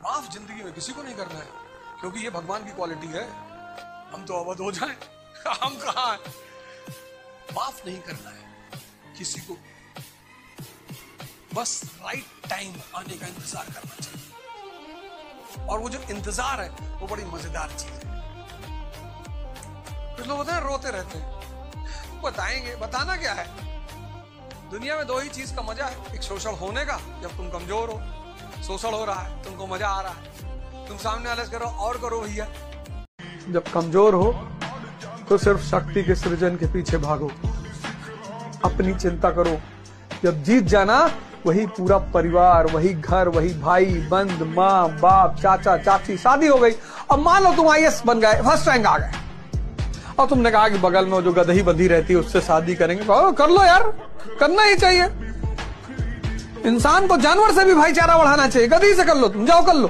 माफ जिंदगी में किसी को नहीं करना है, क्योंकि ये भगवान की क्वालिटी है। हम तो अवध हो जाएं, हम कहां हैं? माफ नहीं करना है किसी को, बस राइट टाइम आने का इंतजार करना चाहिए। और वो जो इंतजार है वो बड़ी मजेदार चीज है। कुछ लोग होते हैं रोते रहते हैं, बताएंगे, बताना क्या है? दुनिया में दो ही चीज का मजा है, एक शोषण होने का, जब तुम कमजोर हो, शोषण हो रहा है, तुमको मजा आ रहा है, तुम सामने वाले से करो और करो भैया। जब कमजोर हो तो सिर्फ शक्ति के सृजन के पीछे भागो, अपनी चिंता करो। जब जीत जाना, वही पूरा परिवार, वही घर, वही भाई बंद, माँ बाप, चाचा चाची, शादी हो गई। अब मान लो तुम IAS बन गए, फर्स्ट रैंक आ गए, और तुमने कहा कि बगल में जो गदही बंधी रहती है उससे शादी करेंगे। कर लो यार, करना ही चाहिए। इंसान को जानवर से भी भाईचारा बढ़ाना चाहिए। गधी से कर लो, तुम जाओ कर लो।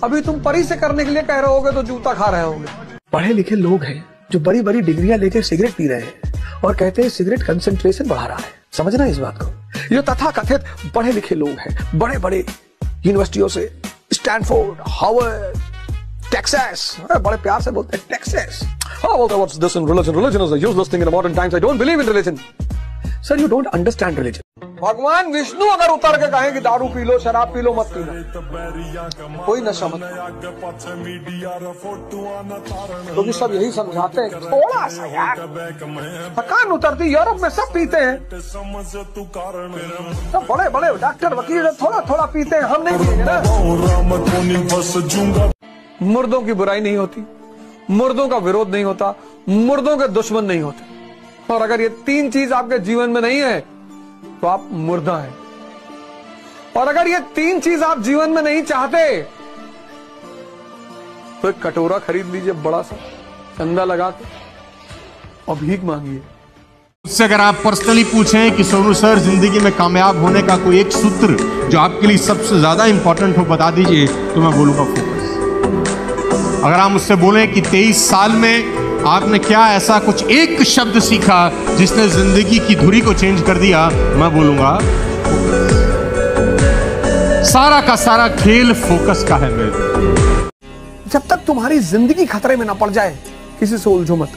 अभी तुम परी से करने के लिए कह रहे होगे तो जूता खा रहे होगे। पढ़े लिखे लोग हैं जो बड़ी बड़ी डिग्रियां लेकर सिगरेट पी रहे हैं और कहते हैं सिगरेट कंसंट्रेशन बढ़ा रहा है। समझना इस बात को। ये तथाकथित पढ़े लिखे लोग हैं, बड़े बड़े यूनिवर्सिटियों से, स्टैनफोर्ड, हार्वर्ड, टेक्सास, बड़े प्यार से बोलते हैं Texas. What's this in religion? Religion is a useless thing in the modern times. I don't believe in religion. Sir, you don't understand religion. भगवान विष्णु अगर उतर के कहें कि दारू पी लो, शराब पी लो, मत पीना, कोई नशा मत, क्योंकि सब यही समझाते हैं। थोड़ा सा यार थकान उतरती। यूरोप में सब पीते हैं, सब बड़े बड़े डॉक्टर वकील थोड़ा थोड़ा पीते हैं, हम नहीं पिएंगे ना। मुर्दों की बुराई नहीं होती, मुर्दों का विरोध नहीं होता, मुर्दों के दुश्मन नहीं होते। और अगर ये तीन चीज आपके जीवन में नहीं है तो आप मुर्दा हैं। और अगर ये तीन चीज आप जीवन में नहीं चाहते तो एक कटोरा खरीद लीजिए बड़ा सा, चंदा लगा के, और भीख मांगिए। उससे अगर आप पर्सनली पूछें कि सोनू सर जिंदगी में कामयाब होने का कोई एक सूत्र जो आपके लिए सबसे ज्यादा इंपॉर्टेंट हो बता दीजिए, तो मैं बोलूंगा फोकस। अगर आप मुझसे बोलें कि 23 साल में आपने क्या ऐसा कुछ एक शब्द सीखा जिसने जिंदगी की धुरी को चेंज कर दिया, मैं बोलूंगा सारा का सारा खेल फोकस का है मेरे। जब तक तुम्हारी जिंदगी खतरे में ना पड़ जाए, किसी से उलझो मत।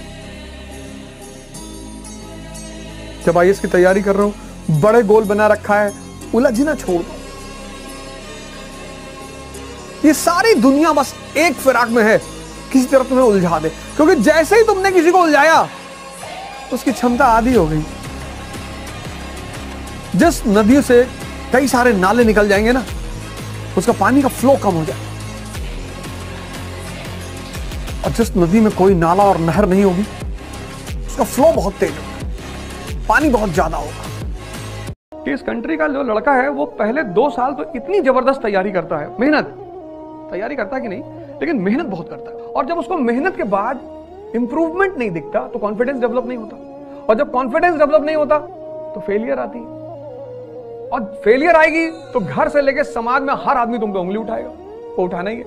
जब IAS की तैयारी कर रहा हूं, बड़े गोल बना रखा है, उलझना छोड़ दो। ये सारी दुनिया बस एक फिराक में है, किसी तरह तुम्हें उलझा दे। क्योंकि जैसे ही तुमने किसी को उलझाया, उसकी क्षमता आधी हो गई। जिस नदी से कई सारे नाले निकल जाएंगे ना, उसका पानी का फ्लो कम हो जाए। और जिस नदी में कोई नाला और नहर नहीं होगी, उसका फ्लो बहुत तेज होगा, पानी बहुत ज्यादा होगा। इस कंट्री का जो लड़का है वो पहले 2 साल तो इतनी जबरदस्त तैयारी करता है, मेहनत तैयारी करता है कि नहीं, लेकिन मेहनत बहुत करता है। और जब उसको मेहनत के बाद इंप्रूवमेंट नहीं दिखता तो कॉन्फिडेंस डेवलप नहीं होता, और जब कॉन्फिडेंस डेवलप नहीं होता तो फेलियर आती है। और फेलियर आएगी तो घर से लेकर समाज में हर आदमी तुम पे उंगली उठाएगा, वो उठाना ही है।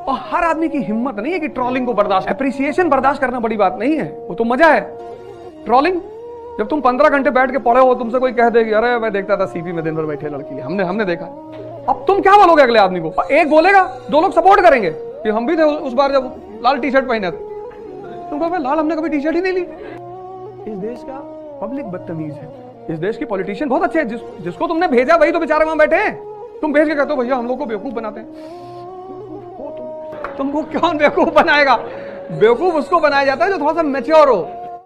और हर आदमी की हिम्मत नहीं है कि ट्रोलिंग को बर्दाश्त, एप्रिसिएशन बर्दाश्त करना बड़ी बात नहीं है, वो तो मजा है। ट्रोलिंग, जब तुम 15 घंटे बैठ के पढ़े हो, तुमसे कोई कह देगी अरे मैं देखता था CP में दिन भर बैठे लड़की, हमने देखा। अब तुम क्या बोलोगे अगले आदमी को? एक बोलेगा, 2 लोग सपोर्ट करेंगे कि हम भी थे उस बार जब लाल टी-शर्ट पहने थे। तुम कहोगे लाल हमने कभी टी-शर्ट ही नहीं ली। इस देश का पब्लिक बदतमीज है, इस देश की पॉलिटिशियन बहुत अच्छे हैं। जिसको तुमने भेजा वही तो बेचारे वहां बैठे हैं। तुम भेज के कहते हो भैया हम लोग को बेवकूफ बनाते हैं। तुमको कौन बेवकूफ बनाएगा? बेवकूफ उसको बनाया जाता है जो थोड़ा सा मैच्योर हो,